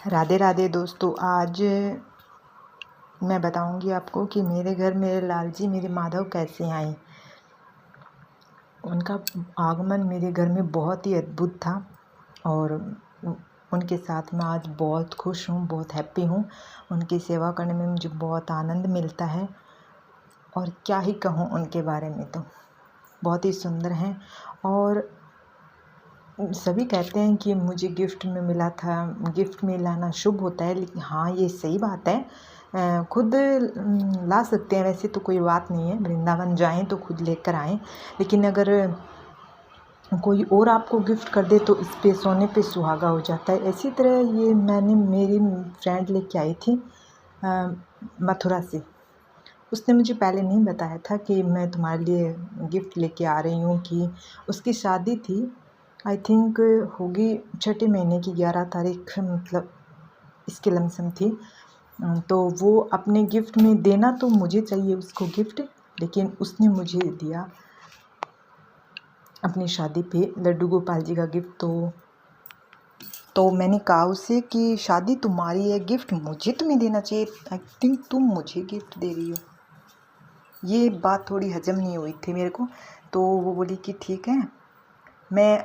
राधे राधे दोस्तों। आज मैं बताऊंगी आपको कि मेरे घर मेरे लालजी मेरे माधव कैसे आए। उनका आगमन मेरे घर में बहुत ही अद्भुत था और उनके साथ मैं आज बहुत खुश हूँ, बहुत हैप्पी हूँ। उनकी सेवा करने में मुझे बहुत आनंद मिलता है और क्या ही कहूँ उनके बारे में, तो बहुत ही सुंदर हैं। और सभी कहते हैं कि मुझे गिफ्ट में मिला था, गिफ्ट में लाना शुभ होता है, लेकिन हाँ ये सही बात है। खुद ला सकते हैं, वैसे तो कोई बात नहीं है, वृंदावन जाएं तो खुद लेकर आएं। लेकिन अगर कोई और आपको गिफ्ट कर दे तो इस पे सोने पे सुहागा हो जाता है। इसी तरह ये मैंने मेरी फ्रेंड लेके आई थी मथुरा से। उसने मुझे पहले नहीं बताया था कि मैं तुम्हारे लिए गिफ्ट लेके आ रही हूँ। कि उसकी शादी थी, आई थिंक होगी 6ठे महीने की 11 तारीख, मतलब इसके लमसम थी। तो वो अपने गिफ्ट में देना तो मुझे चाहिए उसको गिफ्ट, लेकिन उसने मुझे दिया अपनी शादी पे लड्डू गोपाल जी का गिफ्ट। तो मैंने कहा उससे कि शादी तुम्हारी है, गिफ्ट मुझे तुम्हें देना चाहिए। आई थिंक तुम मुझे गिफ्ट दे रही हो। ये बात थोड़ी हजम नहीं हुई थी मेरे को। तो वो बोली कि ठीक है, मैं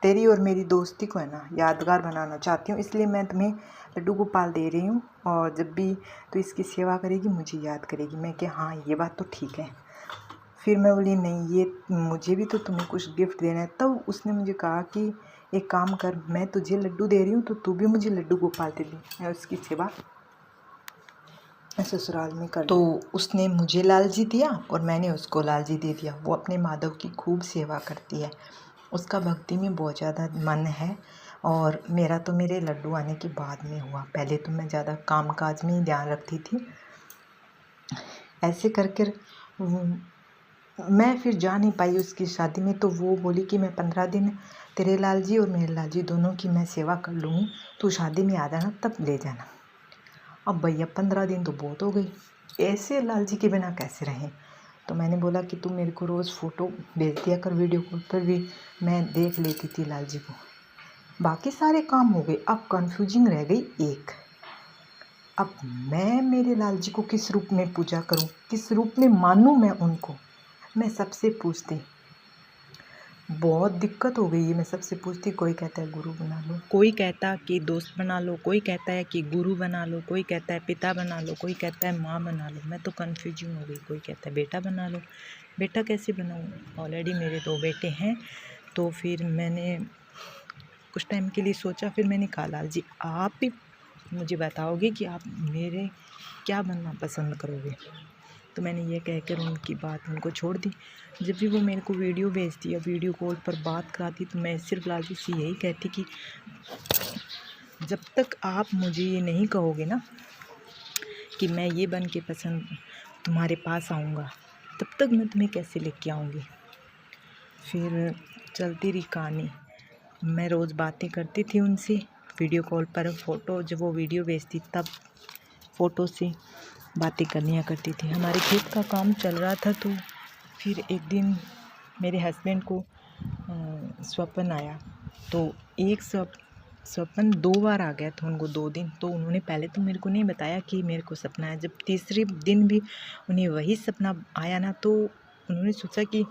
तेरी और मेरी दोस्ती को है ना यादगार बनाना चाहती हूँ, इसलिए मैं तुम्हें लड्डू गोपाल दे रही हूँ और जब भी तो इसकी सेवा करेगी मुझे याद करेगी। मैं कि हाँ ये बात तो ठीक है। फिर मैं बोली नहीं, ये मुझे भी तो तुम्हें कुछ गिफ्ट देना है। तब उसने मुझे कहा कि एक काम कर, मैं तुझे लड्डू दे रही हूँ तो तू भी मुझे लड्डू गोपाल दे दी, मैं उसकी सेवा ससुराल में कर। तो उसने मुझे लालजी दिया और मैंने उसको लालजी दे दिया। वो अपने माधव की खूब सेवा करती है, उसका भक्ति में बहुत ज़्यादा मन है। और मेरा तो मेरे लड्डू आने के बाद में हुआ, पहले तो मैं ज़्यादा काम काज में ही ध्यान रखती थी। ऐसे करके मैं फिर जा नहीं पाई उसकी शादी में। तो वो बोली कि मैं 15 दिन तेरे लालजी और मेरे लालजी दोनों की मैं सेवा कर लूँगी, तू शादी में आ जाना तब ले जाना। अब भैया 15 दिन तो बहुत हो गई, ऐसे लालजी के बिना कैसे रहें। तो मैंने बोला कि तू मेरे को रोज़ फ़ोटो भेज दिया कर, वीडियो कॉल पर भी मैं देख लेती थी लालजी को। बाकी सारे काम हो गए, अब कन्फ्यूजिंग रह गई एक। अब मैं मेरे लालजी को किस रूप में पूजा करूं, किस रूप में मानूं मैं उनको। मैं सबसे पूछती, बहुत दिक्कत हो गई है। मैं सबसे पूछती, कोई कहता है गुरु बना लो, कोई कहता कि दोस्त बना लो, कोई कहता है कि गुरु बना लो, कोई कहता है पिता बना लो, कोई कहता है माँ बना लो। मैं तो कन्फ्यूजन हो गई। कोई कहता है बेटा बना लो, बेटा कैसे बनाऊँ, ऑलरेडी मेरे 2 बेटे हैं। तो फिर मैंने कुछ टाइम के लिए सोचा, फिर मैंने कहा लालजी आप ही मुझे बताओगे कि आप मेरे क्या बनना पसंद करोगे। तो मैंने ये कहकर उनकी बात उनको छोड़ दी। जब भी वो मेरे को वीडियो भेजती या वीडियो कॉल पर बात कराती तो मैं सिर्फ लालजी से यही कहती कि जब तक आप मुझे ये नहीं कहोगे ना कि मैं ये बन के पसंद तुम्हारे पास आऊँगा, तब तक मैं तुम्हें कैसे लेके आऊँगी। फिर चलती रही कहानी। मैं रोज़ बातें करती थी उनसे वीडियो कॉल पर, फ़ोटो जब वो वीडियो भेजती तब फ़ोटो से बातें करनिया करती थी। हमारे खेत का काम चल रहा था। तो फिर एक दिन मेरे हस्बैंड को स्वप्न आया। तो एक स्वप्न 2 बार आ गया था उनको 2 दिन। तो उन्होंने पहले तो मेरे को नहीं बताया कि मेरे को सपना है। जब तीसरे दिन भी उन्हें वही सपना आया ना, तो उन्होंने सोचा कि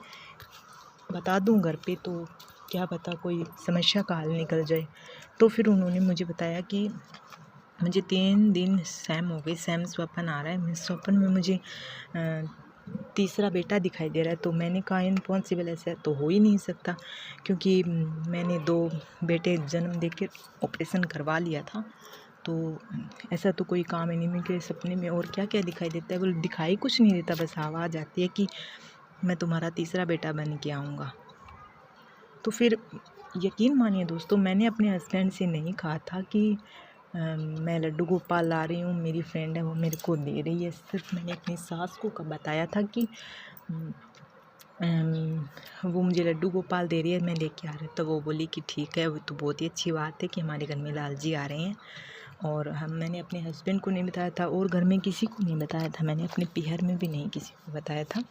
बता दूं घर पे, तो क्या पता कोई समस्या का हल निकल जाए। तो फिर उन्होंने मुझे बताया कि मुझे 3 दिन सेम हो गए, सेम स्वप्न आ रहा है। स्वप्न में मुझे तीसरा बेटा दिखाई दे रहा है। तो मैंने कहा इम्पॉसिबल, ऐसा तो हो ही नहीं सकता, क्योंकि मैंने 2 बेटे जन्म देकर ऑपरेशन करवा लिया था। तो ऐसा तो कोई काम ही नहीं। मेरे सपने में और क्या क्या दिखाई देता है, बोले दिखाई कुछ नहीं देता, बस आवाज़ आती है कि मैं तुम्हारा तीसरा बेटा बन के आऊँगा। तो फिर यकीन मानिए दोस्तों, मैंने अपने हस्बैंड से नहीं कहा था कि मैं लड्डू गोपाल ला रही हूँ, मेरी फ्रेंड है वो मेरे को दे रही है। सिर्फ मैंने अपनी सास को बताया था कि वो मुझे लड्डू गोपाल दे रही है, मैं लेके आ रही हूँ। तो वो बोली कि ठीक है, वो तो बहुत ही अच्छी बात है कि हमारे घर में लालजी आ रहे हैं। और मैंने अपने हस्बैंड को नहीं बताया था और घर में किसी को नहीं बताया था। मैंने अपने पीहर में भी नहीं किसी को बताया था।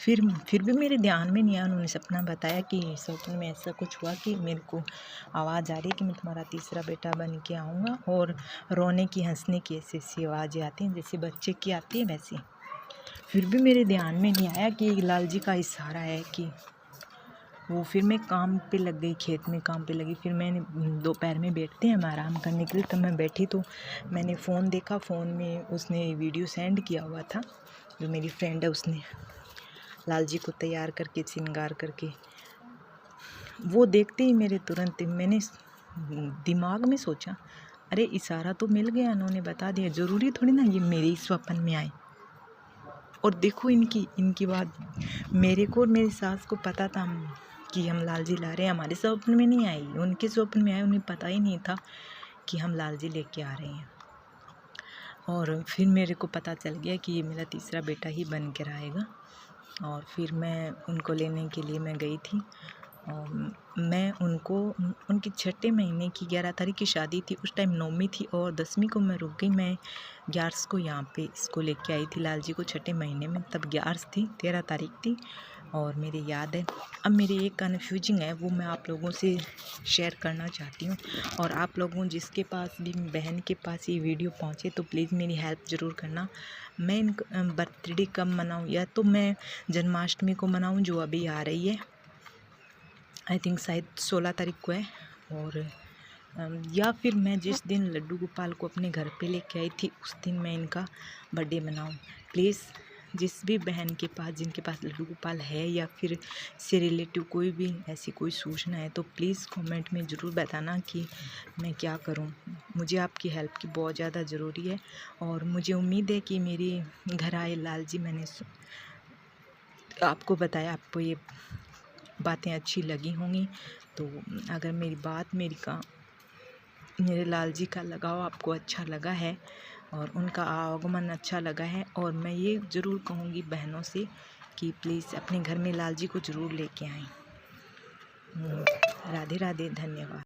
फिर भी मेरे ध्यान में नहीं आया। उन्होंने सपना बताया कि सपने में ऐसा कुछ हुआ कि मेरे को आवाज़ आ रही है कि मैं तुम्हारा तीसरा बेटा बन के आऊँगा, और रोने की हंसने की ऐसी ऐसी आवाज़ें आती हैं जैसे बच्चे की आती है वैसी। फिर भी मेरे ध्यान में नहीं आया कि लाल जी का इशारा है कि वो। फिर मैं काम पे लग गई, खेत में काम पे लगी। फिर मैंने दोपहर में बैठते हैं हम आराम करने के लिए, तब मैं बैठी तो मैंने फ़ोन देखा। फ़ोन में उसने वीडियो सेंड किया हुआ था, जो मेरी फ्रेंड है उसने लाल जी को तैयार करके श्रृंगार करके। वो देखते ही मेरे तुरंत मैंने दिमाग में सोचा, अरे इशारा तो मिल गया, उन्होंने बता दिया, ज़रूरी थोड़ी ना ये मेरे ही स्वप्न में आए। और देखो इनकी बात, मेरे को और मेरी सास को पता था कि हम लाल जी ला रहे हैं, हमारे स्वप्न में नहीं आई, उनके स्वप्न में आए। उन्हें पता ही नहीं था कि हम लाल जी लेके आ रहे हैं। और फिर मेरे को पता चल गया कि ये मेरा तीसरा बेटा ही बन कर आएगा। और फिर मैं उनको लेने के लिए मैं गई थी। और मैं उनकी छठे महीने की 11 तारीख की शादी थी। उस टाइम 9वीं थी और 10वीं को मैं रुक गई। मैं 11 को यहाँ पे इसको लेके आई थी लाल जी को छठे महीने में, तब 11 थी, 13 तारीख थी और मेरे याद है। अब मेरी एक कन्फ्यूजिंग है, वो मैं आप लोगों से शेयर करना चाहती हूँ। और आप लोगों जिसके पास भी बहन के पास ये वीडियो पहुँचे तो प्लीज़ मेरी हेल्प ज़रूर करना। मैं इन बर्थडे कब मनाऊँ, या तो मैं जन्माष्टमी को मनाऊँ जो अभी आ रही है, आई थिंक शायद 16 तारीख को है। और या फिर मैं जिस दिन लड्डू गोपाल को अपने घर पे लेके आई थी उस दिन मैं इनका बर्थडे मनाऊँ। प्लीज़ जिस भी बहन के पास, जिनके पास लड्डू गोपाल है या फिर से रिलेटिव कोई भी ऐसी कोई सूचना है तो प्लीज़ कमेंट में ज़रूर बताना कि मैं क्या करूं। मुझे आपकी हेल्प की बहुत ज़्यादा ज़रूरी है। और मुझे उम्मीद है कि मेरी घर आए लाल जी, मैंने आपको बताया, आपको ये बातें अच्छी लगी होंगी। तो अगर मेरी बात मेरे लाल जी का लगाव आपको अच्छा लगा है और उनका आगमन अच्छा लगा है, और मैं ये ज़रूर कहूँगी बहनों से कि प्लीज़ अपने घर में लाल जी को ज़रूर लेके आएँ। राधे राधे, धन्यवाद।